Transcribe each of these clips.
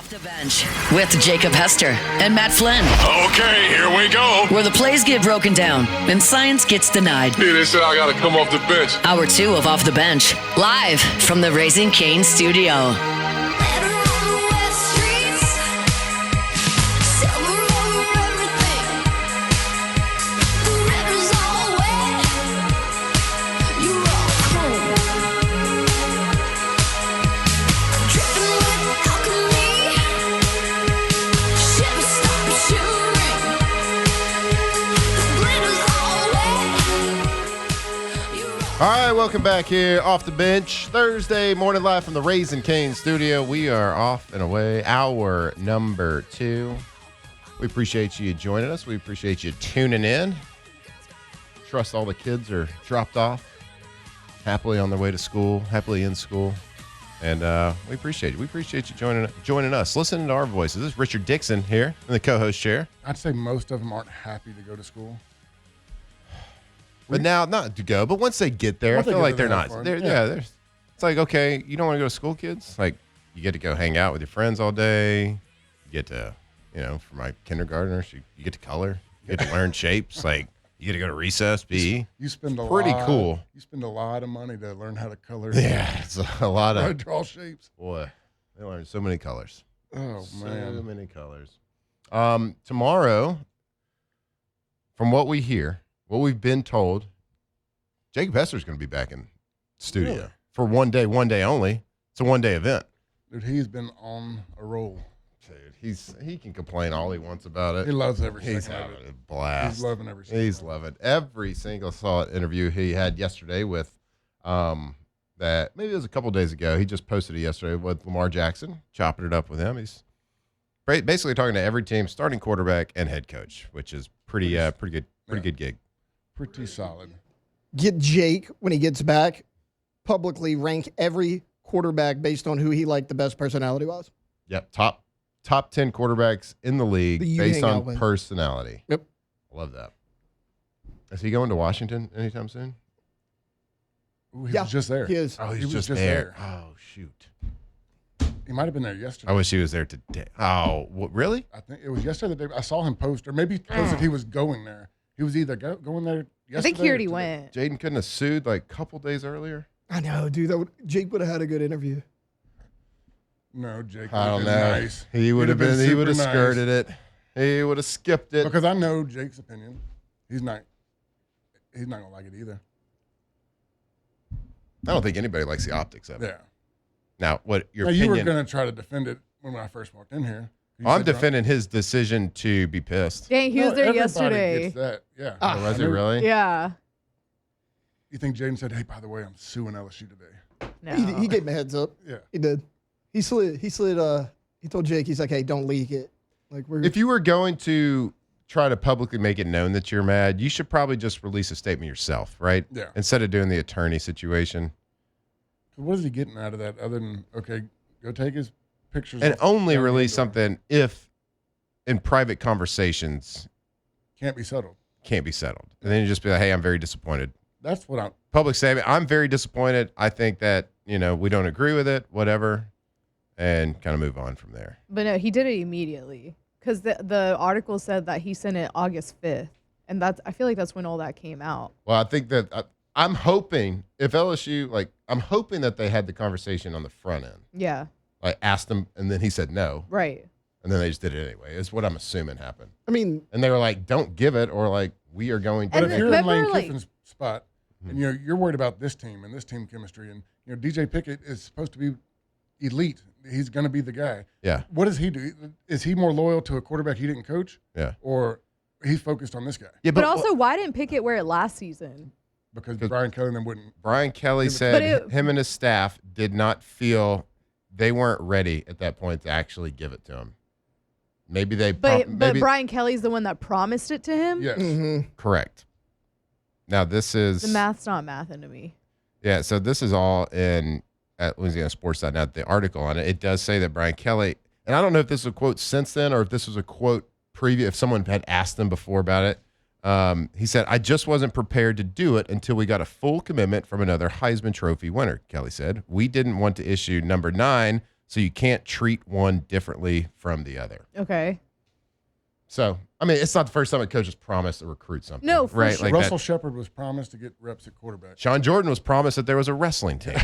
Off the bench with Jacob Hester and Matt Flynn. Okay, here we go. Where the plays get broken down and science gets denied. Yeah, they said I got to come off the bench. Hour 2 of Off the Bench, live from the Raising Cane's studio. All right, welcome back here off the bench. Thursday morning live from the Raising Cane's studio. We are off and away, hour number 2. We appreciate you joining us. We appreciate you tuning in. Trust all the kids are dropped off, happily on their way to school, happily in school. And we appreciate it. We appreciate you joining us, listening to our voices. This is Richard Dixon here in the co-host chair. I'd say most of them aren't happy to go to school. But now, not to go, but once they get there, I feel like they're not. It's like, okay, you don't want to go to school, kids? Like, you get to go hang out with your friends all day. You get to, for my kindergartners, you get to color. You get to learn shapes. Like, you get to go to recess, PE. You spend pretty cool. You spend a lot of money to learn how to color. Yeah, it's a lot of. How to draw shapes. Boy, they learn so many colors. Oh, man. So many colors. Tomorrow, from what we hear, what we've been told, Jacob Hester's going to be back in studio for one day only. It's a one-day event. Dude, he's been on a roll. Dude, he can complain all he wants about it. He loves every He's second having of it. a blast. He's loving every second. He's loving every single solid interview he had yesterday with that maybe it was a couple days ago. He just posted it yesterday with Lamar Jackson, chopping it up with him. He's basically talking to every team, starting quarterback and head coach, which is pretty good gig. Pretty solid. Get Jake, when he gets back, publicly rank every quarterback based on who he liked the best personality-wise. Yep, top 10 quarterbacks in the league based on personality. Yep. I love that. Is he going to Washington anytime soon? Ooh, he was just there. He is. Oh, he's just there. Oh, shoot. He might have been there yesterday. I wish he was there today. Oh, really? I think it was yesterday. I saw him post, or maybe he posted he was going there. He was either going there yesterday. I think he already went. Jaden couldn't have sued like a couple days earlier. I know, dude. Jake would have had a good interview. No, Jake. I don't know. Nice. He would have been. He would have super skirted it. He would have skipped it. Because I know Jake's opinion. He's not gonna like it either. I don't think anybody likes the optics of it. Yeah. Now, what your now, opinion? You were gonna try to defend it when I first walked in here. I'm defending his decision to be pissed. Dang, he was there everybody yesterday. Gets that. Yeah. Was he really? Yeah. You think Jayden said, "Hey, by the way, I'm suing LSU today"? No. He gave him a heads up. Yeah. He did. He slid. He told Jake, he's like, hey, don't leak it. Like If you were going to try to publicly make it known that you're mad, you should probably just release a statement yourself, right? Yeah. Instead of doing the attorney situation. What is he getting out of that other than, okay, go take his pictures And off only down the release door. something if in private conversations Can't be settled. can't be settled. And then you just be like, hey, I'm very disappointed. That's what I'm. Public statement, I'm very disappointed. I think that, we don't agree with it, whatever, and kind of move on from there. But no, he did it immediately because the article said that he sent it August 5th. And I feel like that's when all that came out. Well, I think that I'm hoping if LSU, I'm hoping that they had the conversation on the front end. Yeah. I asked him, and then he said no. Right. And then they just did it anyway. Is what I'm assuming happened. I mean, and they were like, "Don't give it," or like, "We are going to." But if you're in Lane remember, Kiffin's spot, and you're worried about this team and this team chemistry, and DJ Pickett is supposed to be elite. He's going to be the guy. Yeah. What does he do? Is he more loyal to a quarterback he didn't coach? Yeah. Or he's focused on this guy? Yeah, But also, why didn't Pickett wear it last season? Because Brian Kelly and them wouldn't. Brian Kelly said him and his staff did not feel they weren't ready at that point to actually give it to him. Maybe they. But Brian Kelly's the one that promised it to him? Yes. Correct. Now this is The math's not mathing to me. Yeah, so this is all in at LouisianaSports.net, the article on it. It does say that Brian Kelly, and I don't know if this is a quote since then or if this was a quote previous, if someone had asked him before about it. He said, I just wasn't prepared to do it until we got a full commitment from another Heisman Trophy winner, Kelly said. We didn't want to issue number 9 so you can't treat one differently from the other. Okay. So, I mean, it's not the first time a coach has promised to recruit something. No, for right? sure. Like Russell that. Shepard was promised to get reps at quarterback. Sean Jordan was promised that there was a wrestling team.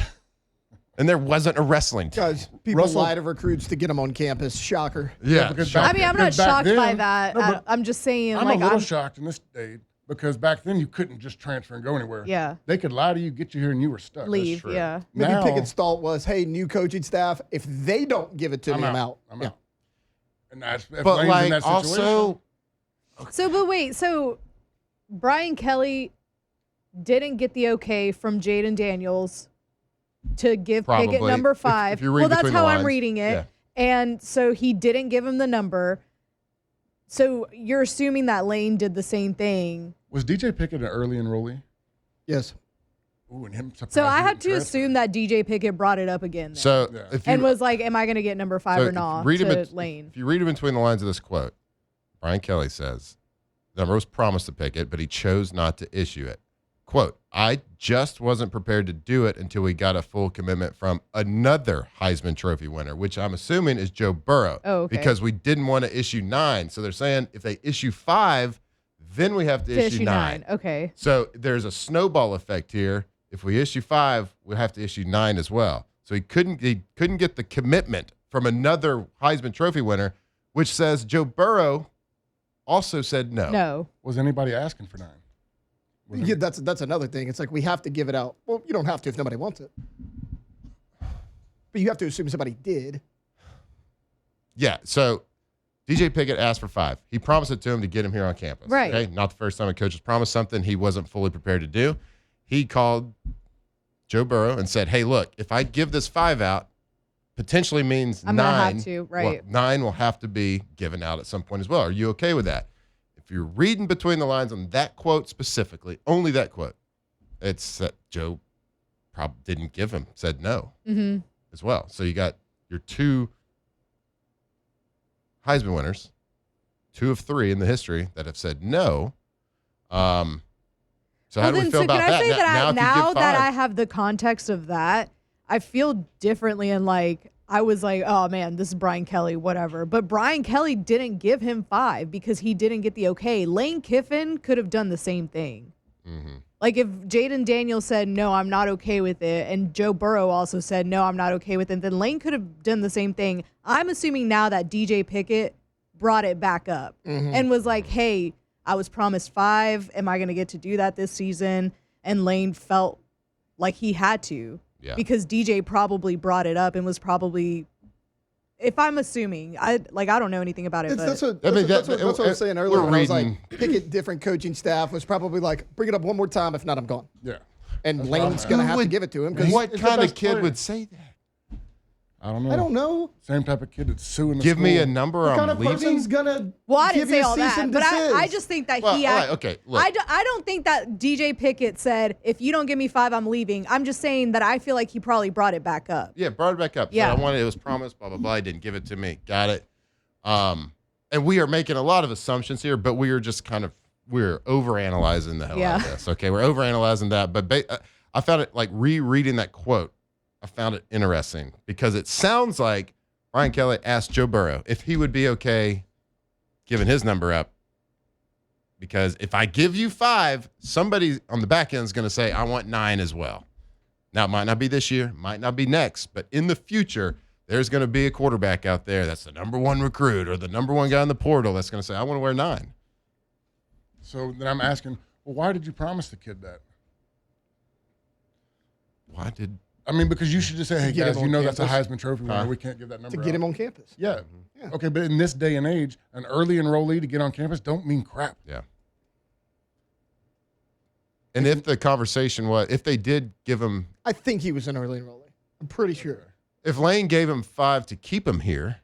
And there wasn't a wrestling team. Guys, people Russell- lie to recruits to get them on campus. Shocker. Yeah. because Sean- I mean, I'm not because back shocked by then- that. No, but I'm just saying, I'm like, a little shocked in this day because back then you couldn't just transfer and go anywhere. Yeah. They could lie to you, get you here, and you were stuck. leave. true. Yeah. Maybe Now- Pickett's thought was, hey, new coaching staff, if they don't give it to me, I'm out. I'm Yeah. out. And that's, if But Lane's in like that situation, also, So, but wait, so Brian Kelly didn't get the okay from Jayden Daniels to give Pickett Probably. number If 5. you read Well, that's between the how I'm lines, reading it. yeah. And so he didn't give him the number. So you're assuming that Lane did the same thing. was DJ Pickett an early enrollee? Yes. Ooh, and him So surprised I he had didn't to transfer. assume that DJ Pickett brought it up again then, so Yeah. if you and was like, am I going to get number 5 so or if not you read to it, Lane? if you read it between the lines of this quote, Brian Kelly says, the number was promised to Pickett, but he chose not to issue it. Quote, I just wasn't prepared to do it until we got a full commitment from another Heisman Trophy winner, which I'm assuming is Joe Burrow. Oh, okay. Because we didn't want to issue 9. So they're saying if they issue 5, then we have to To issue 9. Okay. So there's a snowball effect here. If we issue 5, we have to issue 9 as well. So he couldn't get the commitment from another Heisman Trophy winner, which says Joe Burrow also said no. No. Was anybody asking for 9? Was it- Yeah, that's another thing. It's like we have to give it out. Well, you don't have to if nobody wants it. But you have to assume somebody did. Yeah. So DJ Pickett asked for 5. He promised it to him to get him here on campus. Right. Okay. Not the first time a coach has promised something he wasn't fully prepared to do. He called Joe Burrow and said, hey, look, if I give this 5 out, potentially means I'm 9. gonna have to, right. 9 will have to be given out at some point as well. Are you okay with that? If you're reading between the lines on that quote specifically, only that quote, it's that Joe probably didn't give him, said no as well. So you got your 2 Heisman winners, 2 of 3 in the history that have said no. So how do we feel about can I that? say that if you now give that 5 I have the context of that, I feel differently and like I was like, oh man, this is Brian Kelly, whatever. But Brian Kelly didn't give him 5 because he didn't get the okay. Lane Kiffin could have done the same thing. Like if Jayden Daniels said, no, I'm not okay with it, and Joe Burrow also said, no, I'm not okay with it, then Lane could have done the same thing. I'm assuming now that DJ Pickett brought it back up and was like, hey, I was promised 5. Am I going to get to do that this season? And Lane felt like he had to because DJ probably brought it up and was probably, if I'm assuming, I don't know anything about it. That's But what I was saying earlier. we're When I was reading- like, Pickett, different coaching staff was probably like, bring it up one more time. If not, I'm gone. Yeah. And Lane's going to have to give it to him. Because What He's the kind of best kid player. would say that? I don't know. I don't know. Same type of kid that's suing the Give me school. a number, What I'm kind of leaving? person's going to well, I didn't give you say a all cease that, and but I desist? just think that Well, he. all right, okay, look. I don't think that DJ Pickett said, if you don't give me 5, I'm leaving. I'm just saying that I feel like he probably brought it back up. Yeah, brought it back up. Yeah. So I wanted, it was promised, blah, blah, blah. He didn't give it to me. Got it. And we are making a lot of assumptions here, but we are just we're overanalyzing the hell out of this. Okay, we're overanalyzing that. But I found it, like, rereading that quote, I found it interesting because it sounds like Brian Kelly asked Joe Burrow if he would be okay giving his number up. Because if I give you 5, somebody on the back end is going to say, I want 9 as well. Now, it might not be this year, might not be next, but in the future, there's going to be a quarterback out there that's the number 1 recruit or the number 1 guy in the portal that's going to say, I want to wear 9. So then I'm asking, well, why did you promise the kid that? Why did I mean, because you should just say, hey, get guys, him you on know that's a campus. Heisman Trophy winner. We can't give that number to get out. him on campus. Yeah. Okay, but in this day and age, an early enrollee to get on campus don't mean crap. Yeah. And if the conversation was, if they did give him, I think he was an early enrollee. I'm pretty sure. if Lane gave him 5 to keep him here,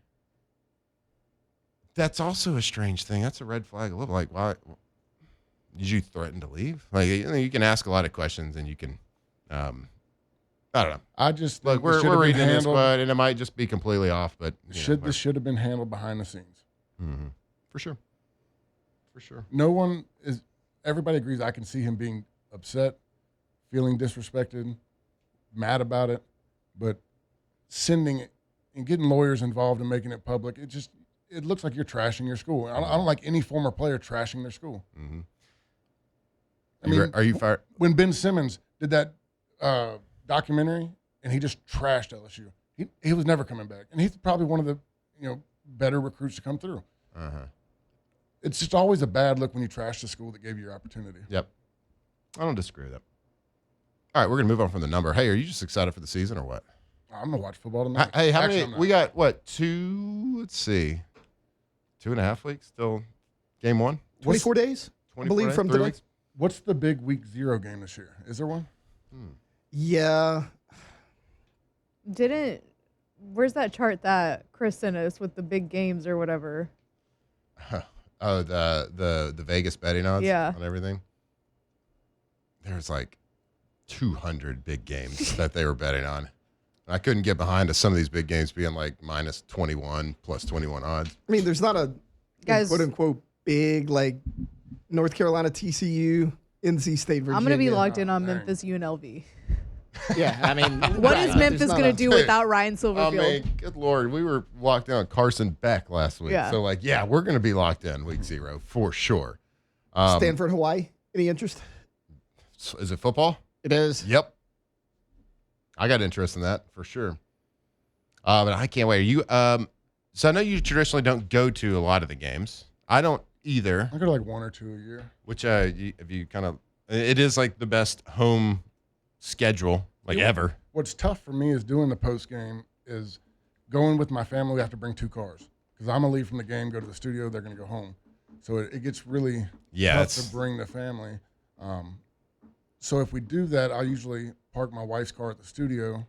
that's also a strange thing. That's a red flag. A little like, why did you threaten to leave? Like, you can ask a lot of questions and you can, I don't know. I just Look, think this should we're have been reading this, handled- but and it might just be completely off. But this should have been handled behind the scenes. for sure, for sure. No one is. Everybody agrees. I can see him being upset, feeling disrespected, mad about it, but sending and getting lawyers involved and making it public, it looks like you're trashing your school. I don't like any former player trashing their school. Mm-hmm. I mean, are you fired? When Ben Simmons did that documentary and he just trashed LSU, he was never coming back, and he's probably one of the better recruits to come through. Uh-huh. It's just always a bad look when you trash the school that gave you your opportunity. Yep. I don't disagree with that. All right, we're going to move on from the number. Hey, are you just excited for the season or what? I'm going to watch football tonight. Hey, how Actually, many? We got, what, 2.5 weeks till game one? 24 days, I believe, from 3 today. weeks? What's the big week 0 game this year? Is there one? Yeah. Where's that chart that Chris sent us with the big games or whatever? Oh, the Vegas betting odds on everything? There's like 200 big games that they were betting on. I couldn't get behind some of these big games being like minus 21, plus 21 odds. I mean, there's not a quote-unquote big, like, North Carolina, TCU, NC State, Virginia. I'm going to be locked in on Memphis UNLV. Yeah, I mean. What is Memphis going to do without Ryan Silverfield? I mean, good Lord. We were locked in on Carson Beck last week. Yeah. So, we're going to be locked in week 0 for sure. Stanford, Hawaii. Any interest? Is it football? It is. Yep. I got interest in that for sure. But I can't wait. So I know you traditionally don't go to a lot of the games. I don't either. I go to like 1 or 2 a year. Which have you kind of? It is like the best home schedule ever. What's tough for me is doing the post game is going with my family. We have to bring 2 cars because I'm gonna leave from the game, go to the studio. They're gonna go home, so it gets really tough to bring the family. So if we do that, I'll usually park my wife's car at the studio.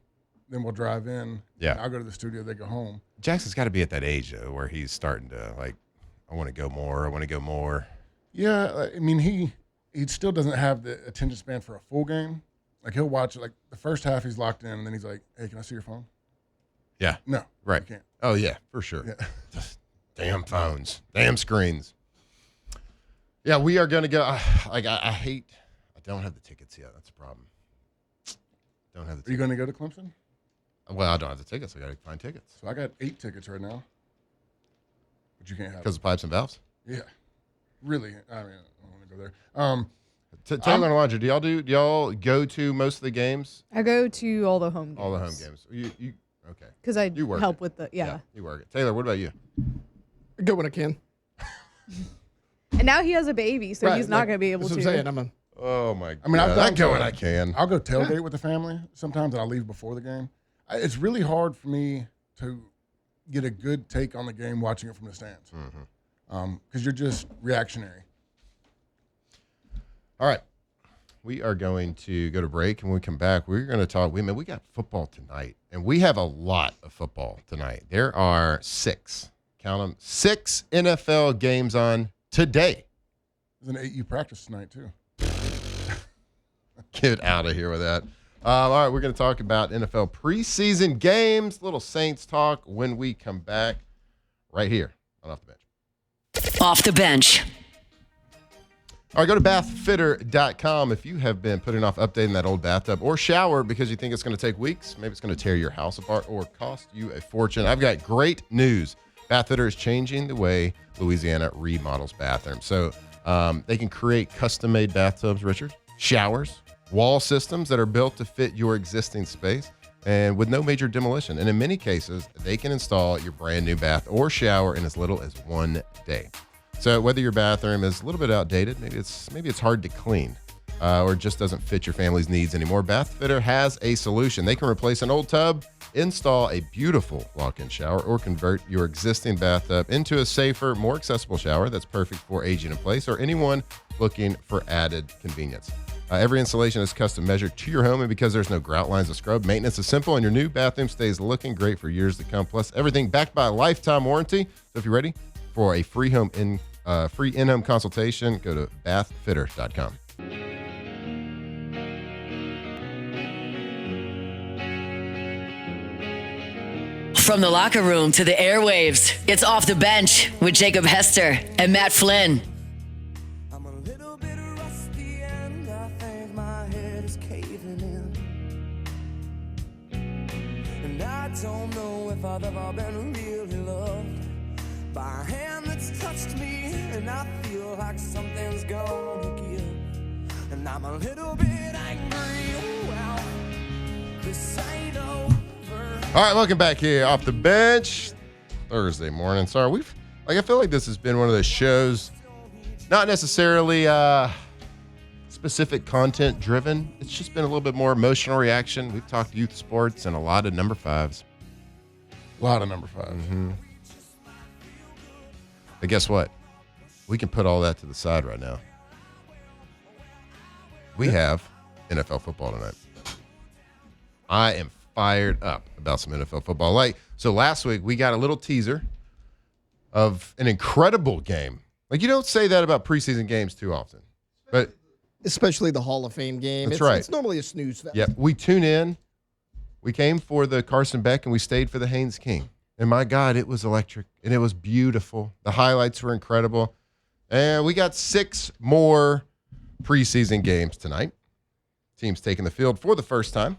Then we'll drive in. Yeah. I'll go to the studio. They go home. Jackson's got to be at that age though, where he's starting to I want to go more. I want to go more. Yeah, I mean he still doesn't have the attention span for a full game. Like he'll watch it. Like the first half, he's locked in, and then he's like, "Hey, can I see your phone?" Yeah. No. Right. You can't. Oh yeah, for sure. Yeah. Damn phones. Damn screens. Yeah, we are going to go. I hate. I don't have the tickets yet. That's a problem. Don't have the tickets. Are you going to go to Clemson? Well, I don't have the tickets. I got to find tickets. So I got 8 tickets right now, but you can't have. Because of pipes and valves? Yeah. Really? I mean, I don't want to go there. Taylor and Roger, do y'all go to most of the games? I go to all the home games. All the home games. You okay? Because I You work help it. with the You work it. Taylor, what about you? Go when I can. And now he has a baby, so Right, he's not going to be able that's to. what I'm saying. Oh my god! I mean, I've I done go when I can. I'll go tailgate with the family sometimes, and I'll leave before the game. It's really hard for me to get a good take on the game watching it from the stands because you're just reactionary. All right. We are going to go to break, and when we come back, we're going to talk. We got football tonight, and we have a lot of football tonight. There are 6, count them, 6 NFL games on today. There's an 8U practice tonight too. Get out of here with that. All right, we're going to talk about NFL preseason games, little Saints talk when we come back right here on Off the Bench. Off the bench. All right, go to bathfitter.com if you have been putting off updating that old bathtub or shower because you think it's going to take weeks. Maybe it's going to tear your house apart or cost you a fortune. I've got great news. Bathfitter is changing the way Louisiana remodels bathrooms. So they can create custom-made bathtubs, Richard, showers, wall systems that are built to fit your existing space and with no major demolition. And in many cases, they can install your brand new bath or shower in as little as 1 day. So whether your bathroom is a little bit outdated, maybe it's hard to clean, or just doesn't fit your family's needs anymore, Bathfitter has a solution. They can replace an old tub, install a beautiful walk-in shower, or convert your existing bathtub into a safer, more accessible shower that's perfect for aging in place or anyone looking for added convenience. Every installation is custom measured to your home, and because there's no grout lines to scrub, maintenance is simple, and your new bathroom stays looking great for years to come. Plus, everything backed by a lifetime warranty. So if you're ready for a free in-home consultation, go to bathfitter.com. From the locker room to the airwaves, it's Off the Bench with Jacob Hester and Matt Flynn. I'm a little bit rusty and I think my head is caving in. And I don't know if thought that I've been really loved by a hand that's touched me, and I feel like something's gonna give, and I'm a little bit angry. Well, this ain't over. All right, welcome back here off the bench. Thursday morning. Sorry, I feel like this has been one of those shows, not necessarily specific content driven. It's just been a little bit more emotional reaction. We've talked youth sports and a lot of number fives. A lot of number fives. Mm-hmm. But guess what? We can put all that to the side right now. We have NFL football tonight. I am fired up about some NFL football. So last week we got a little teaser of an incredible game. You don't say that about preseason games too often, but especially the Hall of Fame game. That's right. It's normally a snooze fest. Yeah, we tune in. We came for the Carson Beck and we stayed for the Haynes King. And my God, it was electric and it was beautiful. The highlights were incredible. And we got 6 more preseason games tonight. Teams taking the field for the first time.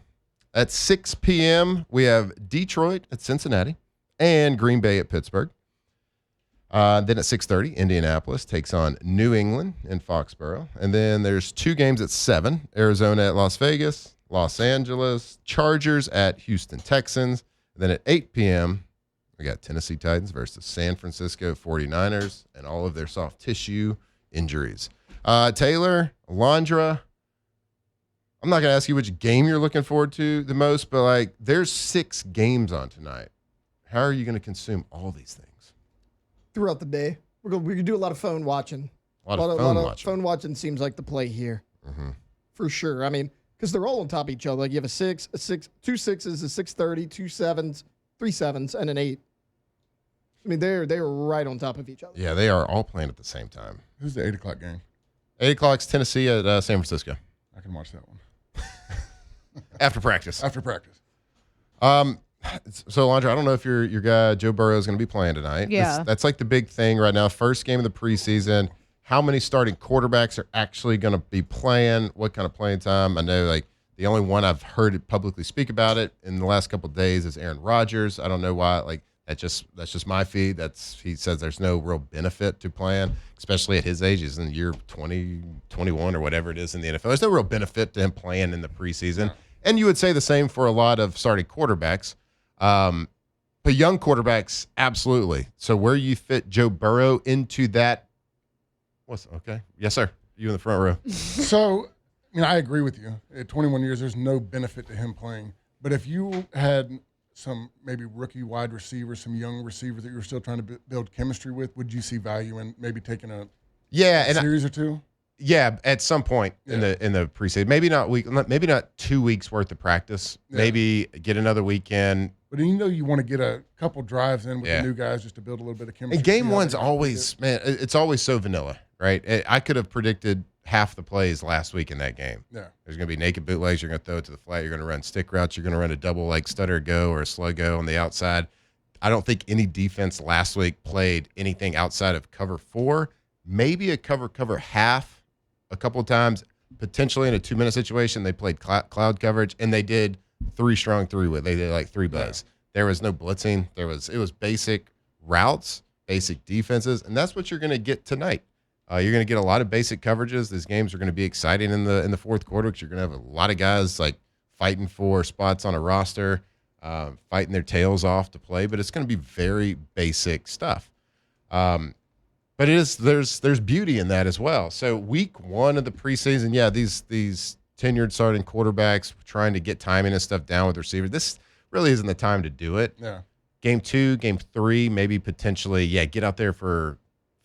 At 6 p.m., we have Detroit at Cincinnati and Green Bay at Pittsburgh. Then at 6:30, Indianapolis takes on New England in Foxborough. And then there's 2 games at 7, Arizona at Las Vegas, Los Angeles Chargers at Houston Texans. And then at 8 p.m., we got Tennessee Titans versus San Francisco 49ers and all of their soft tissue injuries. Taylor, Alondra, I'm not going to ask you which game you're looking forward to the most, but there's 6 games on tonight. How are you going to consume all these things? Throughout the day. We can do a lot of phone watching. A lot of phone watching. Phone watching seems like the play here. Mm-hmm. For sure. I mean, because they're all on top of each other. You have a 2 6s, a 6:30, 2 7s, 3 7s, and an 8. I mean, they're right on top of each other. Yeah, they are all playing at the same time. Who's the 8 o'clock game? 8 o'clock's Tennessee at San Francisco. I can watch that one. After practice. After practice. So, Alondra, I don't know if your guy Joe Burrow is going to be playing tonight. Yeah. That's the big thing right now. First game of the preseason. How many starting quarterbacks are actually going to be playing? What kind of playing time? I know the only one I've heard it publicly speak about it in the last couple of days is Aaron Rodgers. I don't know why. That's just my feed. He says there's no real benefit to playing, especially at his age. He's in year 20, 21 or whatever it is in the NFL. There's no real benefit to him playing in the preseason. And you would say the same for a lot of starting quarterbacks. But young quarterbacks, absolutely. So where you fit Joe Burrow into that? Okay? Yes, sir. You in the front row. So, I agree with you. At 21 years, there's no benefit to him playing. But if you had some maybe rookie wide receivers, some young receivers that you were still trying to build chemistry with, would you see value in maybe taking a series or 2? Yeah, at some point in the preseason, maybe not 2 weeks worth of practice. Yeah. Maybe get another weekend. But you want to get a couple drives in with the new guys just to build a little bit of chemistry. And game one's always, it's always so vanilla, right? I could have predicted half the plays last week in that game. Yeah, there's going to be naked bootlegs. You're going to throw it to the flat. You're going to run stick routes. You're going to run a double stutter go or a slug go on the outside. I don't think any defense last week played anything outside of cover 4, maybe a cover half. A couple of times, potentially in a 2-minute situation, they played cloud coverage, and they did 3 strong 3 with. They did 3 buzz. Yeah. There was no blitzing. It was basic routes, basic defenses, and that's what you're going to get tonight. You're going to get a lot of basic coverages. These games are going to be exciting in the fourth quarter because you're going to have a lot of guys fighting for spots on a roster, fighting their tails off to play. But it's going to be very basic stuff. But there's beauty in that as well. So week 1 of the preseason, these tenured starting quarterbacks trying to get timing and stuff down with receivers. This really isn't the time to do it. Yeah. Game 2, game 3, maybe potentially, get out there for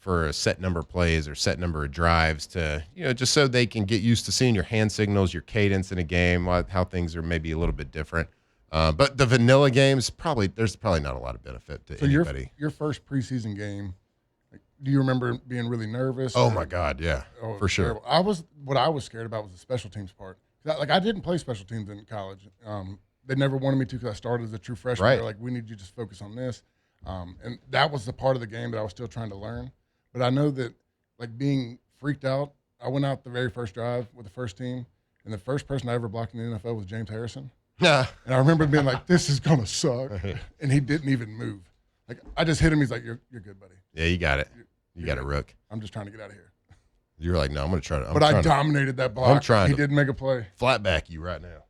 a set number of plays or set number of drives to, just so they can get used to seeing your hand signals, your cadence in a game, how things are maybe a little bit different. But the vanilla games, there's probably not a lot of benefit to anybody. Your first preseason game, do you remember being really nervous? Oh my God, yeah, for sure. What I was scared about was the special teams part. I didn't play special teams in college. They never wanted me to because I started as a true freshman. Right. They're like, we need you to just focus on this. And that was the part of the game that I was still trying to learn. But I know that being freaked out, I went out the very first drive with the first team, and the first person I ever blocked in the NFL was James Harrison. Nah. And I remember being like, this is going to suck. And he didn't even move. Like, I just hit him. He's like, you're good, buddy. Yeah, you got it. You got it, Rook. I'm just trying to get out of here. You were like, no, I'm going to try to. But I dominated that block. I'm trying He to did make a play. flat back you right now.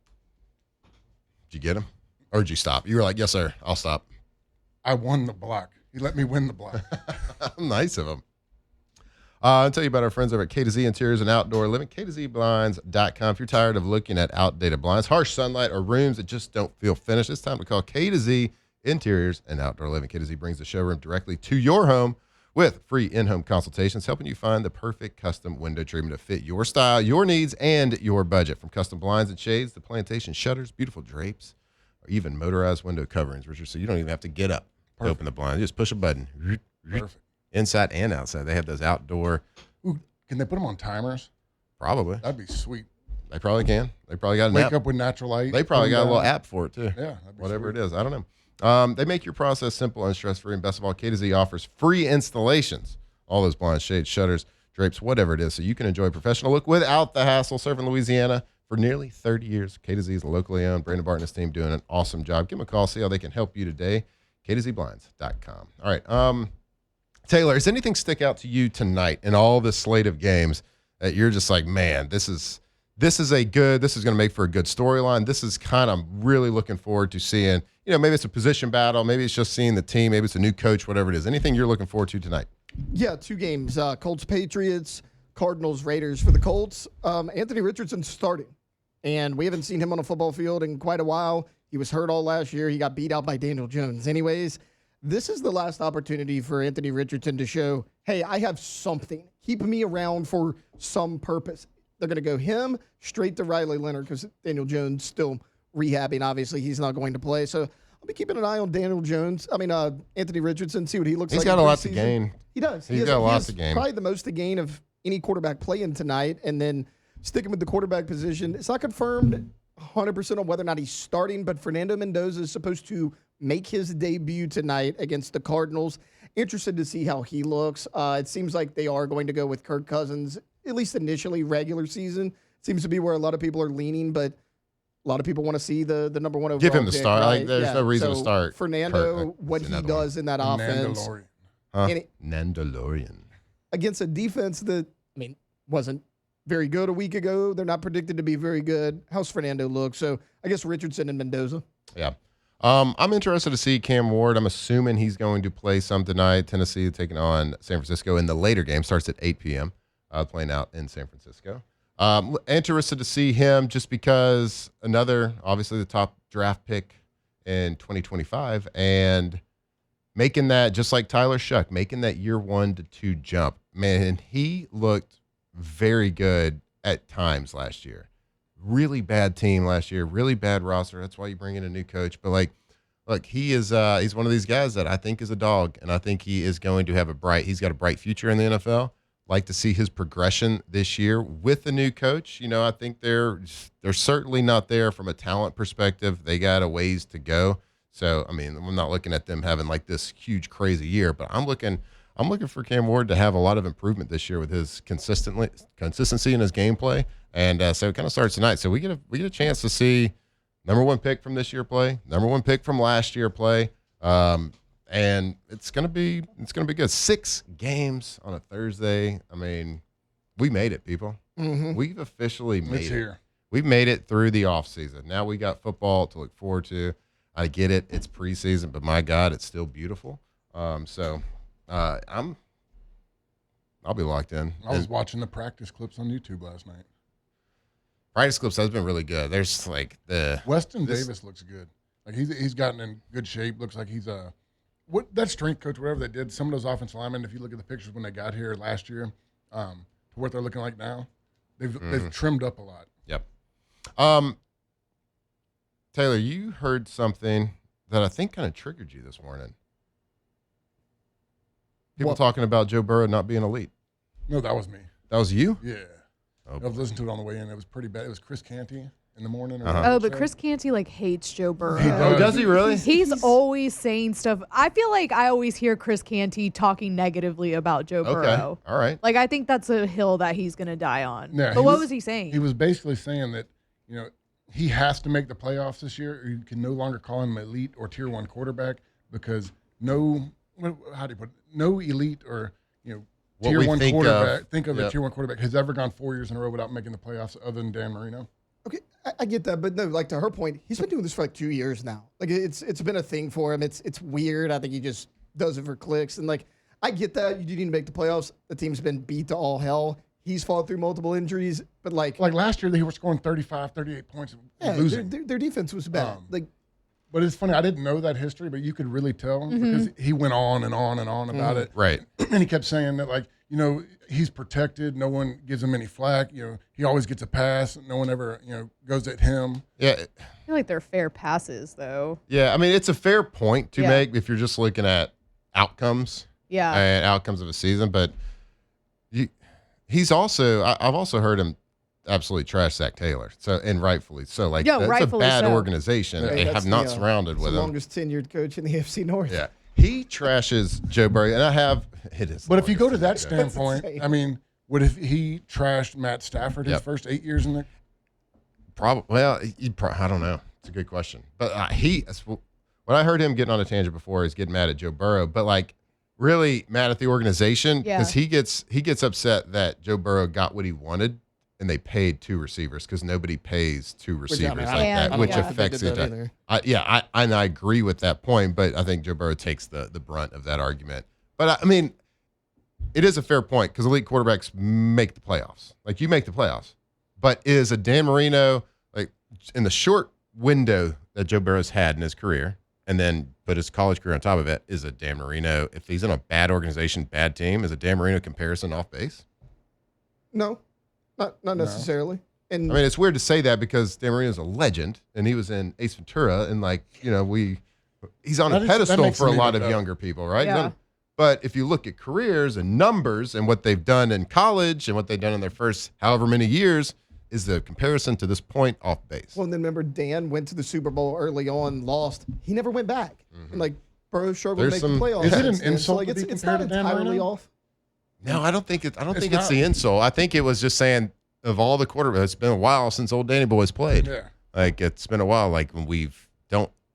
Did you get him? Or did you stop? You were like, yes, sir. I'll stop. I won the block. He let me win the block. Nice of him. I'll tell you about our friends over at K to Z Interiors and Outdoor Living, KtoZBlinds.com. If you're tired of looking at outdated blinds, harsh sunlight, or rooms that just don't feel finished, it's time to call K to Z Interiors and Outdoor Living. K to Z brings the showroom directly to your home with free in-home consultations, helping you find the perfect custom window treatment to fit your style, your needs, and your budget. From custom blinds and shades to plantation shutters, beautiful drapes, or even motorized window coverings, Richard, so you don't even have to get up to open the blind. You just push a button. Perfect. Inside and outside. They have those outdoor. Ooh, can they put them on timers? Probably. That'd be sweet. They probably can. They probably got an Wake app. up with natural light. They probably got a down. little app for it too. Yeah. That'd be Whatever sweet. it is. I don't know. They make your process simple and stress-free. And best of all, K to Z offers free installations. All those blinds, shades, shutters, drapes, whatever it is. So you can enjoy a professional look without the hassle. Serving Louisiana for nearly 30 years. K to Z is locally owned. Brandon Barton and his team doing an awesome job. Give them a call. See how they can help you today. KtoZBlinds.com. All right. Taylor, does anything stick out to you tonight in all this slate of games that you're just like, man, this is going to make for a good storyline. This is kind of really looking forward to seeing, maybe it's a position battle. Maybe it's just seeing the team. Maybe it's a new coach, whatever it is. Anything you're looking forward to tonight? Yeah, 2 games. Colts, Patriots, Cardinals, Raiders. For the Colts, Anthony Richardson's starting. And we haven't seen him on a football field in quite a while. He was hurt all last year. He got beat out by Daniel Jones. Anyways, this is the last opportunity for Anthony Richardson to show, hey, I have something. Keep me around for some purpose. They're going to go him straight to Riley Leonard because Daniel Jones still rehabbing. Obviously, he's not going to play. So I'll be keeping an eye on Anthony Richardson, see what he looks like. He's got a lot to gain. He does. He's got a lot to gain. Probably the most to gain of any quarterback playing tonight. And then sticking with the quarterback position, it's not confirmed 100% on whether or not he's starting, but Fernando Mendoza is supposed to make his debut tonight against the Cardinals. Interested to see how he looks. It seems like they are going to go with Kirk Cousins, at least initially, regular season. Seems to be where a lot of people are leaning, but a lot of people want to see the number one overall Give him the pick, start. right? Like, there's no reason to start. Fernando, Kirk. what he does in that offense. Mandalorian. Nandalorian. Against a defense that, wasn't very good a week ago. They're not predicted to be very good. How's Fernando look? So I guess Richardson and Mendoza. Yeah. I'm interested to see Cam Ward. I'm assuming he's going to play some tonight. Tennessee taking on San Francisco in the later game. Starts at 8 p.m. Playing out in San Francisco. Interested to see him just because obviously the top draft pick in 2025 and making that, just like Tyler Shuck, making that year 1 to 2 jump. Man, he looked very good at times last year. Really bad team last year, really bad roster. That's why you bring in a new coach. But look, he is he's one of these guys that I think is a dog, and I think he is going to have he's got a bright future in the NFL. Like to see his progression this year with the new coach. I think they're certainly not there from a talent perspective. They got a ways to go. So, I'm not looking at them having like this huge crazy year, but I'm looking for Cam Ward to have a lot of improvement this year with his consistency in his gameplay. And so it kind of starts tonight. So we get a chance to see number 1 pick from this year play, number 1 pick from last year play. And it's gonna be good. 6 games on a Thursday. We made it, people. Mm-hmm. We've officially made it. Here. We've made it through the off season. Now we got football to look forward to. I get it. It's preseason, but my God, it's still beautiful. I'll be locked in. I was watching the practice clips on YouTube last night. Practice clips has been really good. There's like Weston Davis looks good. Like he's gotten in good shape. Looks like he's that strength coach, whatever they did. Some of those offensive linemen, if you look at the pictures when they got here last year, to what they're looking like now, they've trimmed up a lot. Yep. Taylor, you heard something that I think kind of triggered you this morning. People talking about Joe Burrow not being elite. No, that was me. That was you? Yeah. Oh, I was listening to it on the way in. It was pretty bad. It was Chris Canty in the morning. But Chris Canty hates Joe Burrow. Oh, does he really? He's always saying stuff. I feel like I always hear Chris Canty talking negatively about Joe Burrow. All right. Like, I think that's a hill that he's going to die on. Yeah, but what was he saying? He was basically saying that, he has to make the playoffs this year, or you can no longer call him elite or tier 1 quarterback because no elite or tier 1 quarterback. Think of a tier 1 quarterback has ever gone 4 years in a row without making the playoffs other than Dan Marino. Okay, I get that, but no, like to her point, he's been doing this for like 2 years now. Like it's been a thing for him. It's weird. I think he just does it for clicks. And like I get that you do need to make the playoffs. The team's been beat to all hell. He's fought through multiple injuries, but like last year they were scoring 35, 38 points and losing. Their defense was bad. But it's funny, I didn't know that history, but you could really tell because he went on and on and on about it. Right. And he kept saying that he's protected. No one gives him any flack. He always gets a pass. No one ever, goes at him. Yeah. I feel like they're fair passes, though. Yeah, I mean, it's a fair point to make if you're just looking at outcomes. Yeah. And outcomes of a season. But he's also, I've also heard him absolutely trash Zach Taylor. So, and rightfully so. Like, that's a bad organization. They have not surrounded with him. The longest tenured coach in the AFC North. Yeah. He trashes Joe Burrow, and it is. But if you go to that standpoint, I mean, what if he trashed Matt Stafford his first 8 years in there? Probably. Well, I don't know. It's a good question. But what I heard him getting on a tangent before is getting mad at Joe Burrow, but like really mad at the organization because he gets upset that Joe Burrow got what he wanted. And they paid 2 receivers because nobody pays 2 receivers like that, which affects the entire. I agree with that point, but I think Joe Burrow takes the brunt of that argument. But I mean, it is a fair point because elite quarterbacks make the playoffs. Like you make the playoffs, but is a Dan Marino like in the short window that Joe Burrow's had in his career, and then put his college career on top of it, is a Dan Marino if he's in a bad organization, bad team, is a Dan Marino comparison off base? No. Not necessarily. And I mean, it's weird to say that because Dan Marino's a legend, and he was in Ace Ventura, and he's on a pedestal for a lot of younger people, right? Yeah. But if you look at careers and numbers and what they've done in college and what they've done in their first however many years, is the comparison to this point off base. Well, and then remember, Dan went to the Super Bowl early on, lost. He never went back. And Burrow struggled to make the playoffs. Is it an insult to be it's not compared to Dan entirely Marino? off. No, I don't think it's the insult. I think it was just saying of all the quarterbacks, it's been a while since old Danny Boy's played. Yeah. Like it's been a while. Like when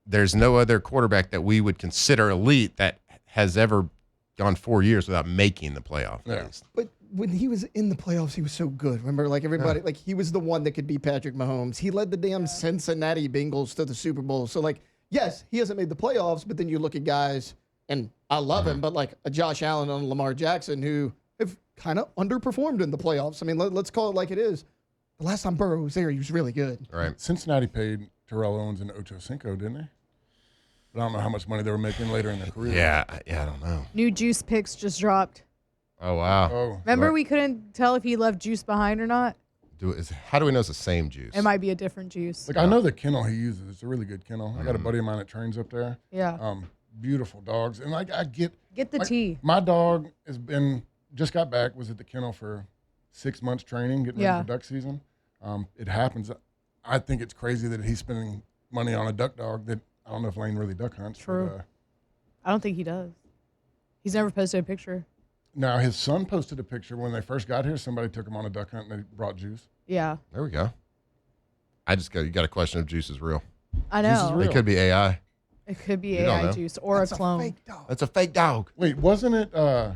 there's no other quarterback that we would consider elite that has ever gone 4 years without making the playoff. Yeah. But when he was in the playoffs, he was so good. Remember, like everybody, like he was the one that could beat Patrick Mahomes. He led the damn Cincinnati Bengals to the Super Bowl. So like, yes, he hasn't made the playoffs, but then you look at guys, and I love him, but like a Josh Allen and Lamar Jackson who have kind of underperformed in the playoffs. I mean, let's call it like it is. The last time Burrow was there, he was really good. Right. Cincinnati paid Terrell Owens and Ocho Cinco, didn't they? But I don't know how much money they were making later in their career. Yeah, I don't know. New Juice picks just dropped. Oh, wow. Oh, Remember we couldn't tell if he left Juice behind or not? How do we know it's the same juice? It might be a different Juice. Like I know the kennel he uses. It's a really good kennel. I got a buddy of mine that trains up there. Yeah. Beautiful dogs. And like I get the tea. My dog just got back, was at the kennel for 6 months training, getting ready for duck season. It happens. I think it's crazy that he's spending money on a duck dog that I don't know if Lane really duck hunts. True. But, I don't think he does. He's never posted a picture. Now, his son posted a picture when they first got here. Somebody took him on a duck hunt and they brought Juice. Yeah. There we go. You got a question if Juice is real. I know. Juice is real. It could be AI. It could be You don't AI know. Juice or a clone. Fake dog. That's a fake dog. Wait, wasn't it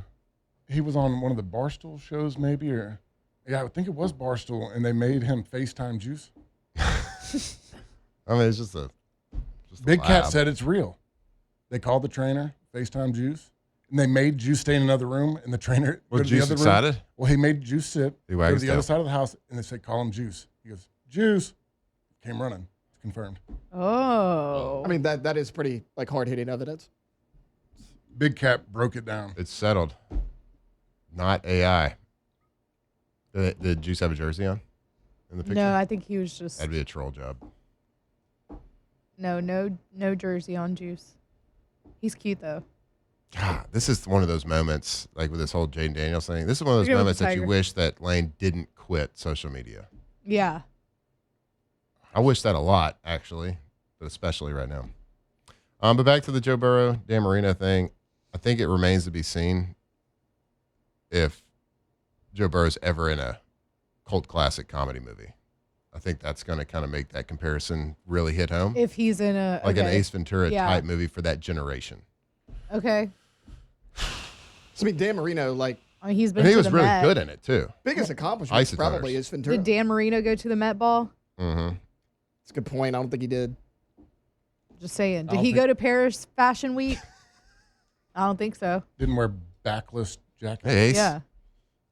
he was on one of the Barstool shows maybe? Or yeah, I think it was Barstool, and they made him FaceTime Juice. I mean, it's just a Big Cat lab. said it's real. They called the trainer, FaceTime Juice, and they made Juice stay in another room, and the trainer Was go to the Juice other excited? room. Well, he made Juice sit, He go wagged to his the other tail. side of the house, and they said, call him Juice. He goes, Juice. Came running. It's confirmed. Oh. I mean, that is pretty like hard-hitting evidence. Big Cat broke it down. It's settled. Not AI. Did Juice have a jersey on in the picture? No, I think he was just That'd be a troll job. no jersey on Juice. He's cute though. God, this is one of those moments, like with this whole Jayden Daniels thing. This is one of those Forget about moments the that you tiger. wish that Lane didn't quit social media. Yeah. I wish that a lot, actually, but especially right now. But back to the Joe Burrow, Dan Marino thing. I think it remains to be seen if Joe Burrow's ever in a cult classic comedy movie. I think that's going to kind of make that comparison really hit home. If he's in an Ace Ventura type movie for that generation. Okay. So, I mean, Dan Marino, he's been. He was really Met. good in it too. biggest accomplishment probably is Ventura. Did Dan Marino go to the Met Ball? Mm-hmm. That's a good point. I don't think he did. Just saying. Did he go to Paris Fashion Week? I don't think so. Didn't wear backless jackets. Hey, Ace. Yeah.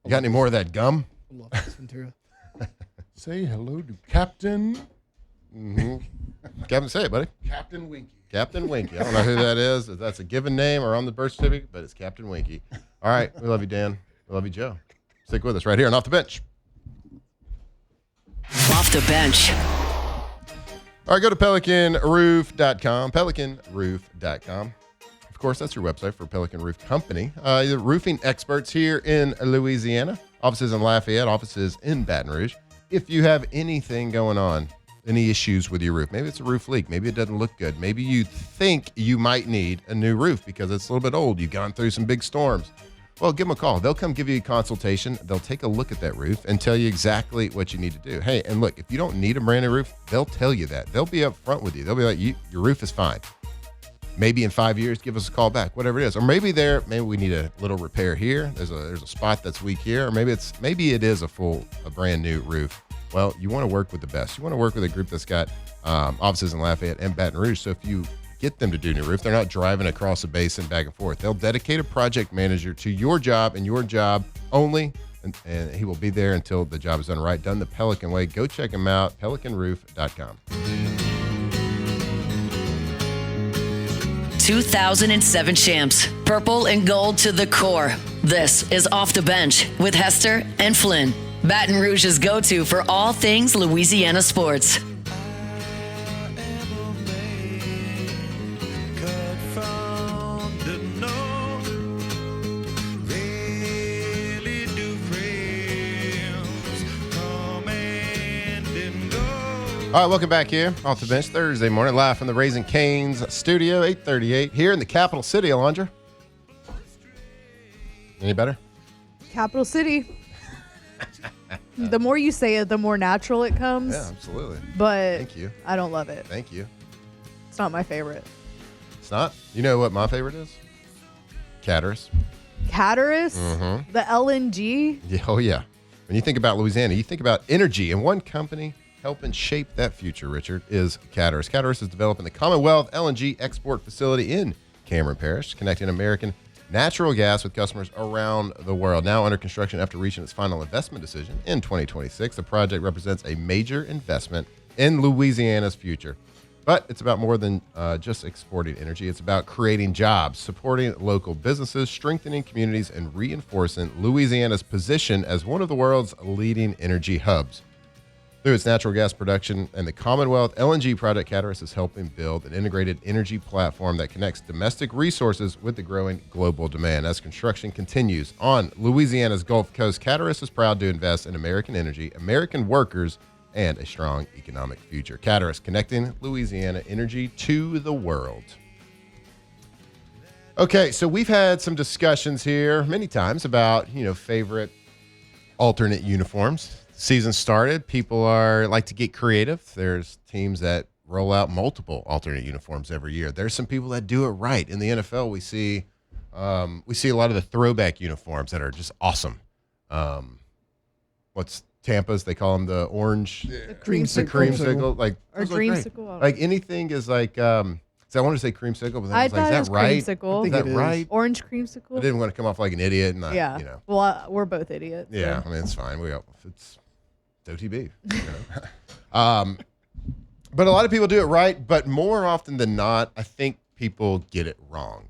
You got any more of that gum? I love Ace Ventura. Say hello to Captain. Mm-hmm. Captain, say it, buddy. Captain Winky. Captain Winky. I don't know who that is. If that's a given name or on the birth certificate, but it's Captain Winky. All right. We love you, Dan. We love you, Joe. Stick with us right here and Off the Bench. Off the bench. All right, go to pelicanroof.com, pelicanroof.com. Of course, that's your website for Pelican Roof Company. The roofing experts here in Louisiana, offices in Lafayette, offices in Baton Rouge. If you have anything going on, any issues with your roof, maybe it's a roof leak, maybe it doesn't look good, maybe you think you might need a new roof because it's a little bit old, you've gone through some big storms. Well, give them a call. They'll come give you a consultation. They'll take a look at that roof and tell you exactly what you need to do. Hey, and look, if you don't need a brand new roof, they'll tell you that. They'll be up front with you. They'll be like, your roof is fine. Maybe in 5 years, give us a call back, whatever it is. Or maybe we need a little repair here. There's a spot that's weak here. Or maybe it is a brand new roof. Well, you want to work with the best. You want to work with a group that's got offices in Lafayette and Baton Rouge. So if you get them to do new roof, they're not driving across the basin back and forth. They'll dedicate a project manager to your job and your job only, and he will be there until the job is done right, done the Pelican way. Go check him out, pelicanroof.com. 2007 champs, purple and gold to the core. This is Off the Bench with Hester and Flynn, Baton Rouge's go-to for all things Louisiana sports. All right, welcome back here, Off the Bench, Thursday morning, live from the Raising Cane's studio, 838, here in the capital city, Alondra. Any better? Capital City. The more you say it, the more natural it comes. Yeah, absolutely. But thank you. I don't love it. Thank you. It's not my favorite. It's not? You know what my favorite is? Cattaraugus. Cattaraugus? Mm-hmm. The LNG? Yeah, oh, yeah. When you think about Louisiana, you think about energy, and one company helping shape that future, Richard, is Cattaraugus. Cattaraugus is developing the Commonwealth LNG export facility in Cameron Parish, connecting American natural gas with customers around the world. Now under construction after reaching its final investment decision in 2026, the project represents a major investment in Louisiana's future. But it's about more than just exporting energy. It's about creating jobs, supporting local businesses, strengthening communities, and reinforcing Louisiana's position as one of the world's leading energy hubs. Through its natural gas production and the Commonwealth LNG project, Cattaraugus is helping build an integrated energy platform that connects domestic resources with the growing global demand. As construction continues on Louisiana's Gulf Coast, Cattaraugus is proud to invest in American energy, American workers, and a strong economic future. Cattaraugus, connecting Louisiana energy to the world. Okay, so we've had some discussions here many times about, favorite alternate uniforms. Season started. People like to get creative. There's teams that roll out multiple alternate uniforms every year. There's some people that do it right. In the NFL, we see a lot of the throwback uniforms that are just awesome. What's Tampa's? They call them the orange, The creamsicle. Like or dreamsicle. Like anything is like. So I wanted to say creamsicle, but then I I was like, thought is it was that right? creamsicle. Is that right? Orange creamsicle. I didn't want to come off like an idiot, and Yeah. Well, we're both idiots. Yeah, so. I mean, it's fine. It's OTB. But a lot of people do it right, but more often than not, I think people get it wrong.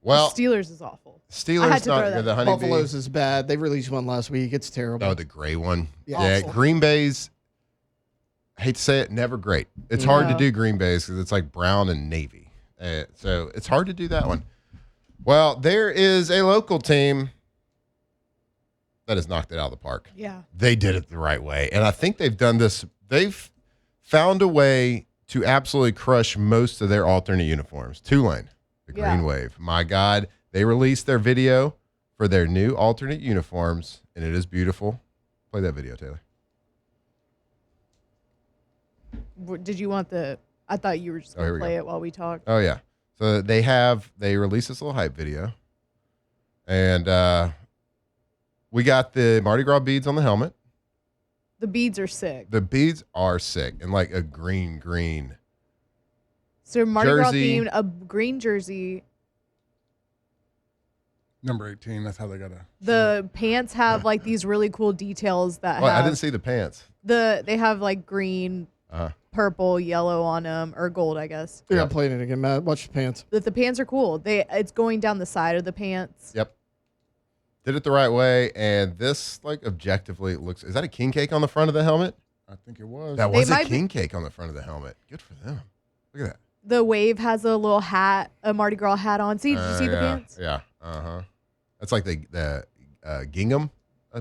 Well, Steelers is awful. Steelers I had to not throw that. the honeybee. Buffalo's is bad. They released one last week. It's terrible. Oh, the gray one. Yeah. Yeah, Green Bay's. I hate to say it, never great. It's hard to do Green Bay's because it's like brown and navy. So it's hard to do that one. Well, there is a local team that has knocked it out of the park. Yeah. They did it the right way. And I think they've done this. They've found a way to absolutely crush most of their alternate uniforms. Tulane, the Green Wave. My God, they released their video for their new alternate uniforms, and it is beautiful. Play that video, Taylor. Did you want the? I thought you were just going to play it while we talked. Oh yeah. So they released this little hype video, and we got the Mardi Gras beads on the helmet. The beads are sick. The beads are sick, and like a green. So Mardi Gras jersey. themed, a green jersey. Number 18. That's how they got to. The pants have like these really cool details that Well, have. I didn't see the pants. They have like green, purple, yellow on them, or gold, I guess. You're not playing it again, Matt. Watch the pants. The pants are cool. It's going down the side of the pants. Yep. Did it the right way, and this like objectively looks. Is that a king cake on the front of the helmet? I think it was. That was a king cake on the front of the helmet. Good for them. Look at that. The wave has a little hat, a Mardi Gras hat on. See, did you see the pants? Yeah. That's like the gingham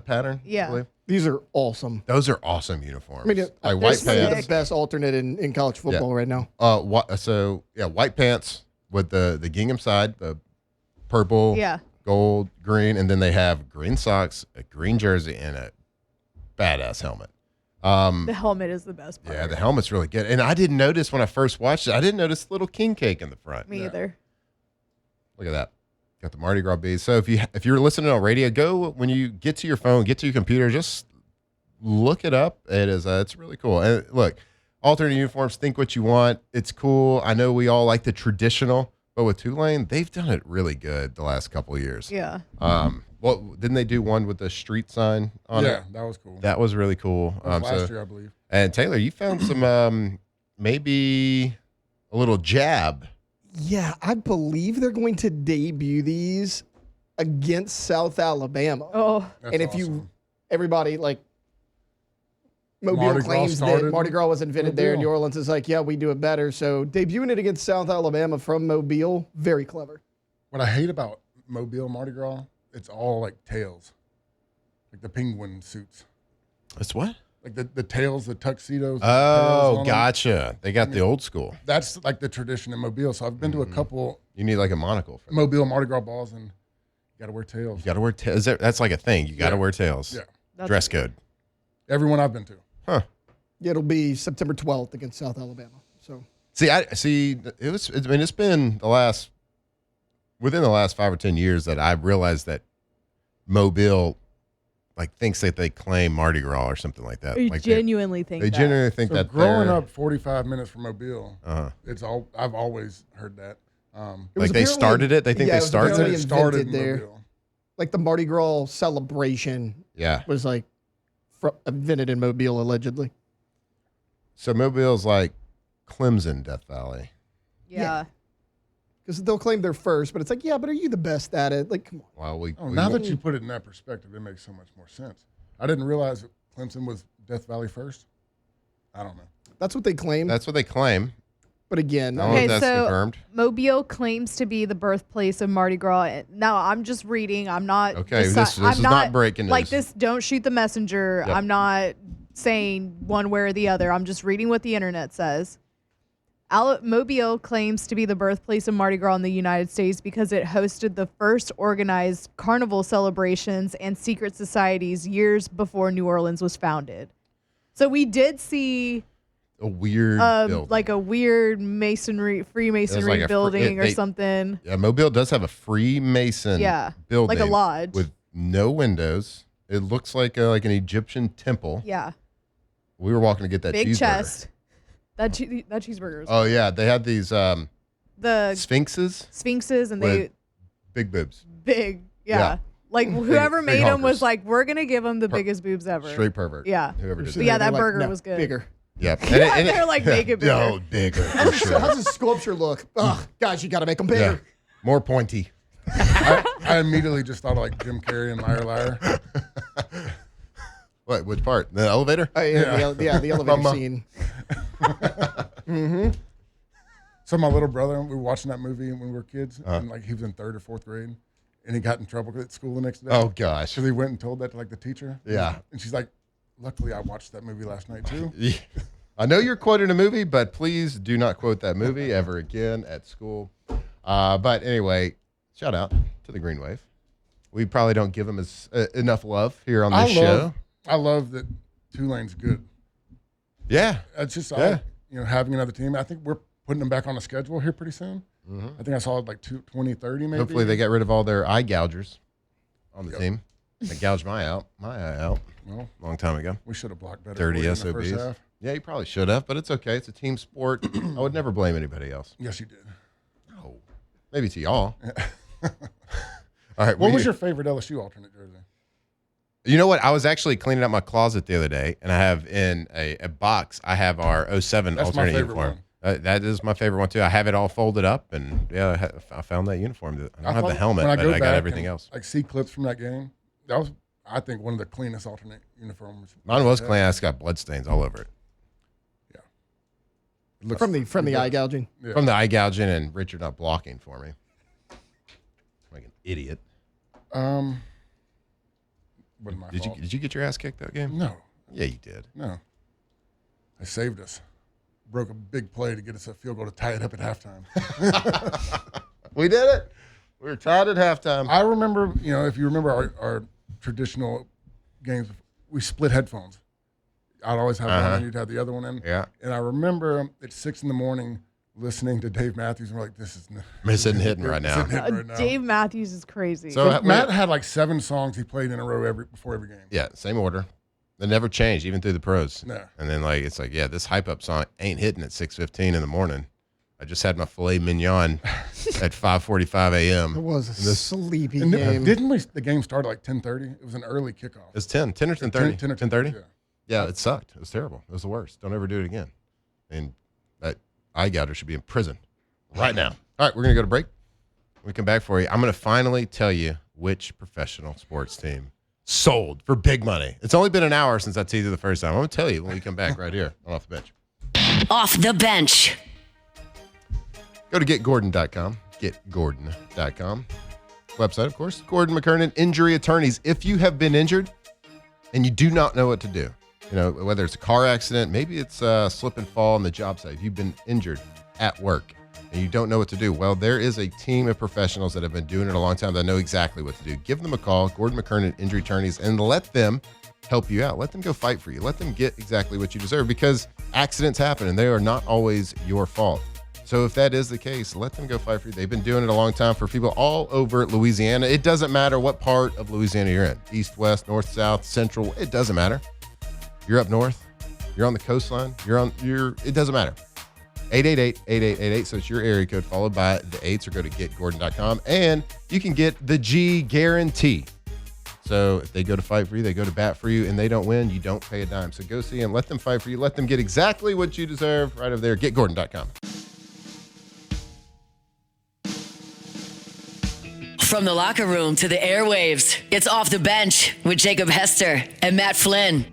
pattern. Yeah. I believe. These are awesome. Those are awesome uniforms. I mean, like white this is pants. the best alternate in college football right now. White pants with the gingham side, the purple, gold, green, and then they have green socks, a green jersey, and a badass helmet. The helmet is the best part. Yeah, the helmet's really good. And I didn't notice when I first watched it, I didn't notice the little king cake in the front. Me either. Look at that. Got the Mardi Gras beads. So if you're listening on radio, go when you get to your phone, get to your computer, just look it up. It's really cool. And look, alternate uniforms, think what you want. It's cool. I know we all like the traditional, but with Tulane, they've done it really good the last couple of years. Yeah. Well, didn't they do one with the street sign on it? Yeah, that was cool. That was really cool. That was last year, I believe. And Taylor, you found some maybe a little jab. Yeah, I believe they're going to debut these against South Alabama. Oh, and if everybody like Mobile claims that Mardi Gras was invented there, and New Orleans is like, yeah, we do it better. So debuting it against South Alabama from Mobile, very clever. What I hate about Mobile Mardi Gras, it's all like tails, like the penguin suits. It's what? Like the tails, the tuxedos. Oh, gotcha. They got the old school. That's like the tradition in Mobile. So I've been to a couple. You need like a monocle for that. Mobile Mardi Gras balls, and you got to wear tails. You got to wear tails. That's like a thing. You got to wear tails. Yeah. Dress code. Everyone I've been to. Huh. Yeah, it'll be September 12th against South Alabama. So it's been within the last 5 or 10 years that I've realized that Mobile thinks that they claim Mardi Gras or something like that. They genuinely think that. They genuinely think that. Growing up 45 minutes from Mobile, I've always heard that. They started it. They think they started it. Started there. Mobile. Like the Mardi Gras celebration. Yeah. Was invented in Mobile allegedly. So Mobile's like Clemson, Death Valley. Yeah. Because they'll claim they're first, but it's like, yeah, but are you the best at it? Like, come on. Well, now that you put it in that perspective, it makes so much more sense. I didn't realize that Clemson was Death Valley first. I don't know. That's what they claim. That's what they claim. But again, that's confirmed. Mobile claims to be the birthplace of Mardi Gras. Now, I'm just reading. I'm not. Okay, this is not breaking news. Like this, don't shoot the messenger. Yep. I'm not saying one way or the other. I'm just reading what the internet says. Mobile claims to be the birthplace of Mardi Gras in the United States because it hosted the first organized carnival celebrations and secret societies years before New Orleans was founded. So we did see a weird building. Like a weird Freemasonry building or something. Yeah, Mobile does have a Freemason building. Like a lodge. With no windows. It looks like an Egyptian temple. Yeah. We were walking to get that big cheeseburger. Chest. That cheeseburger was Oh, yeah. They had these the Sphinxes, and they big boobs. Big, yeah. Like whoever big made them honkers. was like, we're gonna give them the biggest boobs ever. Straight pervert. Yeah. Whoever did So that. Yeah, that they're burger no, was good. Bigger. Yep. They're like, make it bigger. Oh, bigger. For sure. How's the sculpture look? Oh, guys, you got to make them bigger. Yeah. More pointy. I immediately just thought of like Jim Carrey and Liar Liar. What? Which part? The elevator? The elevator scene. Mm-hmm. So my little brother, we were watching that movie when we were kids, and like he was in 3rd or 4th grade, and he got in trouble at school the next day. Oh gosh! So he went and told that to like the teacher. Yeah, and she's like, "Luckily, I watched that movie last night too." Yeah. I know you're quoting a movie, but please do not quote that movie ever again at school. But anyway, shout out to the Green Wave. We probably don't give them enough love here on this show. I love that Tulane's good. Yeah, It's just having another team. I think we're putting them back on the schedule here pretty soon. Mm-hmm. I think I saw it like 2030 maybe. Hopefully they get rid of all their eye gougers on the team. They gouged my eye out Well, a long time ago. we should have blocked better. 30 in the SOBs. first half. Yeah, you probably should have, but it's okay. It's a team sport. I would never blame anybody else. Yes, you did. Oh, maybe to y'all. All right. What was your favorite LSU alternate jersey? You know what? I was actually cleaning out my closet the other day, and I have in a box, I have our 07 That's alternate my favorite uniform. one. That is my favorite one, too. I have it all folded up, and yeah, I found that uniform. I don't have the helmet, but I got everything else. Like, see clips from that game. That was, I think, one of the cleanest alternate uniforms. Mine was clean. I just got bloodstains all over it. Yeah. It looks From the eye gouging. Yeah. From the eye gouging and Richard not blocking for me. Like an idiot. Wasn't my Did fault. you get your ass kicked that game? No. Yeah, you did. No. They saved us. Broke a big play to get us a field goal to tie it up at halftime. We did it. We were tied at halftime. I remember, if you remember our traditional games, we split headphones. I'd always have one and you'd have the other one in. Yeah. And I remember at 6 a.m. listening to Dave Matthews and we're like, this is Missing hitting right now. Dave Matthews is crazy. So Matt had like 7 songs he played in a row before every game. Yeah, same order. They never changed, even through the pros. No. And then it's like, yeah, this hype up song ain't hitting at 6:15 in the morning. I just had my filet mignon at 5:45 a.m. It was a sleepy And game. didn't the game start at like 10:30? It was an early kickoff. It's 10 or 10:30. 10 or 10:30? Yeah. Yeah, it sucked. It was terrible. It was the worst. Don't ever do it again. And that eye gouger should be in prison right now. All right, we're going to go to break. When we come back for you, I'm going to finally tell you which professional sports team sold for big money. It's only been an hour since I teased you the first time. I'm going to tell you when we come back right here on Off the Bench. Off the bench. Go to getgordon.com. Getgordon.com. Website, of course. Gordon McKernan, Injury Attorneys. If you have been injured and you do not know what to do, whether it's a car accident, maybe it's a slip and fall on the job site. If you've been injured at work and you don't know what to do, well, there is a team of professionals that have been doing it a long time that know exactly what to do. Give them a call, Gordon McKernan, Injury Attorneys, and let them help you out. Let them go fight for you. Let them get exactly what you deserve, because accidents happen and they are not always your fault. So if that is the case, let them go fight for you. They've been doing it a long time for people all over Louisiana. It doesn't matter what part of Louisiana you're in. East, west, north, south, central. It doesn't matter. You're up north. You're on the coastline. It doesn't matter. 888-8888. So it's your area code followed by the 8s, or go to getgordon.com. And you can get the G guarantee. So if they go to fight for you, they go to bat for you, and they don't win, you don't pay a dime. So go see them. Let them fight for you. Let them get exactly what you deserve right over there. Getgordon.com. From the locker room to the airwaves, it's Off the Bench with Jacob Hester and Matt Flynn.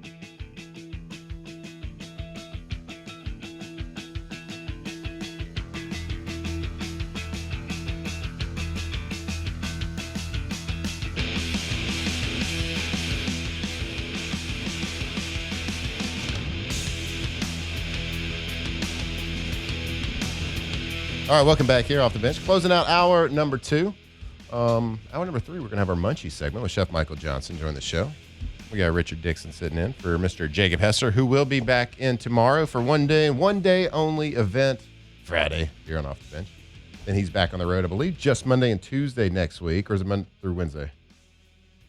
All right, welcome back here Off the Bench. Closing out hour number 2. Hour number 3, we're going to have our Munchie segment with Chef Michael Johnson join the show. We got Richard Dixon sitting in for Mr. Jacob Hester, who will be back in tomorrow for one day only event, Friday, here on Off the Bench. Then he's back on the road, I believe, just Monday and Tuesday next week, or is it Monday through Wednesday?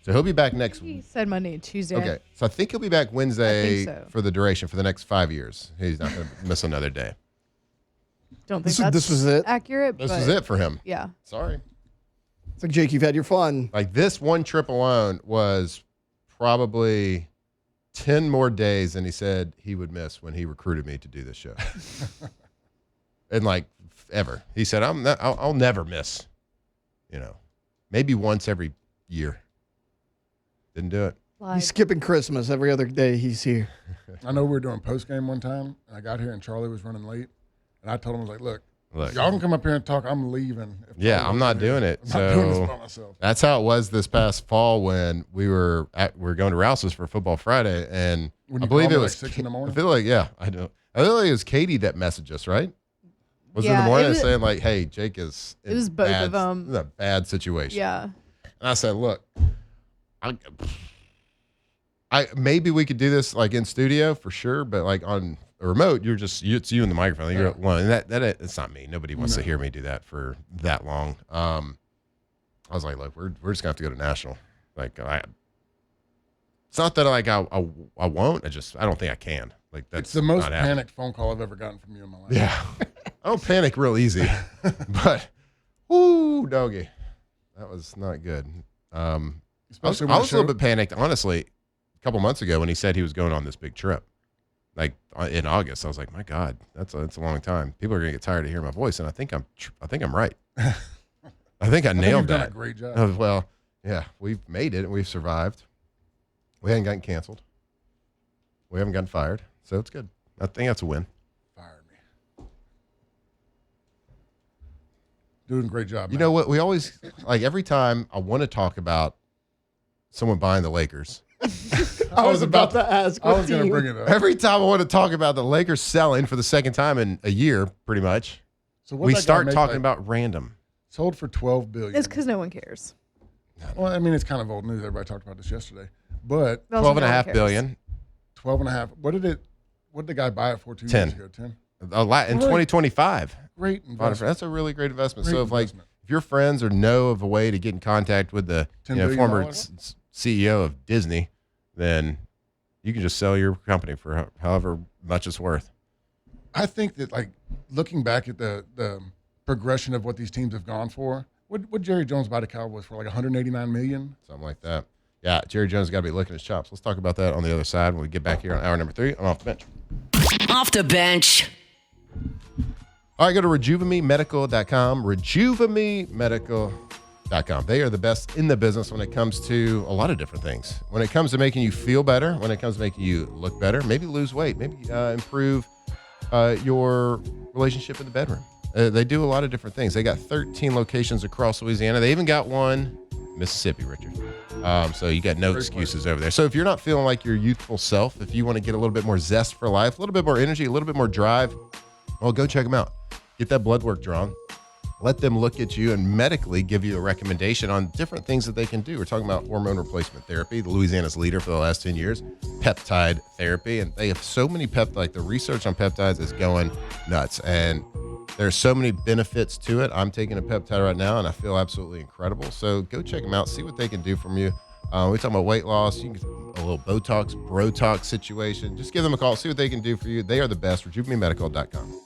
So he'll be back next week. He said Monday and Tuesday. Okay, so I think he'll be back Wednesday so. for the duration for the next 5 years. He's not going to miss another day. Don't think This was it. accurate. This but is it for him. Yeah. Sorry. It's like, Jake, you've had your fun. Like, this one trip alone was probably 10 more days than he said he would miss when he recruited me to do this show. And like ever. He said, I'll never miss, maybe once every year. Didn't do it. He's skipping Christmas every other day he's here. I know we were doing post game one time, and I got here and Charlie was running late, and I told him, I was like, look, y'all can come up here and talk. I'm leaving. Yeah, I'm not doing it. I'm not doing this by myself. That's how it was this past fall when we were going to Rouse's for Football Friday, and I believe it was like 6 in the morning. I feel like I do. I feel like it was Katie that messaged us, right? Was it in the morning saying like, "Hey, Jake is." It was both of them. It's a bad situation. Yeah. And I said, "Look, I maybe we could do this like in studio for sure, but like on remote, it's you and the microphone. You're one, and it's not me. Nobody wants to hear me do that for that long. I was like, look, we're just gonna have to go to national. Like, it's not that I won't. I don't think I can. Like, that's it's the most panicked phone call I've ever gotten from you in my life. Yeah, I don't panic real easy, but whoo, doggy, that was not good. I was a little bit panicked, honestly, a couple months ago when he said he was going on this big trip, like in August. I was like, my God, that's a long time. People are gonna get tired of hearing my voice, and I think I'm right. I think I nailed that. Done a great job. Well, yeah, we've made it and we've survived. We haven't gotten canceled. We haven't gotten fired, so it's good. I think that's a win. Fired me. Doing a great job. You know what? We always, like, every time I want to talk about someone buying the Lakers. I was about to ask. I was going to bring it up. Every time I want to talk about the Lakers selling for the second time in a year, pretty much, so we start talking about random. Sold for $12 billion. It's because no one cares. Well, I mean, it's kind of old news. Everybody talked about this yesterday. But $12.5 billion. 12.5. What did the guy buy it for 2 10. years ago? 10. A lot in 2025. Great investment. That's a really great investment. Great So if your friends or know of a way to get in contact with the former CEO of Disney, then you can just sell your company for however much it's worth. I think that, like, looking back at the progression of what these teams have gone for, what Jerry Jones buy the Cowboys for, like $189 million? Something like that. Yeah, Jerry Jones got to be licking his chops. Let's talk about that on the other side when we get back here on hour number 3 on Off the Bench. Off the bench. All right, go to RejuveMeMedical.com. RejuveMeMedical.com. They are the best in the business when it comes to a lot of different things. When it comes to making you feel better, when it comes to making you look better, maybe lose weight, maybe improve your relationship in the bedroom. They do a lot of different things. They got 13 locations across Louisiana. They even got one in Mississippi, Richard. So you got no excuses over there. So if you're not feeling like your youthful self, if you want to get a little bit more zest for life, a little bit more energy, a little bit more drive, well, go check them out. Get that blood work drawn. Let them look at you and medically give you a recommendation on different things that they can do. We're talking about hormone replacement therapy, the Louisiana's leader for the last 10 years, peptide therapy. And they have so many the research on peptides is going nuts. And there's so many benefits to it. I'm taking a peptide right now, and I feel absolutely incredible. So go check them out. See what they can do from you. We're talking about weight loss. You can get a little Botox, Brotox situation. Just give them a call. See what they can do for you. They are the best. RejuveMeMedical.com.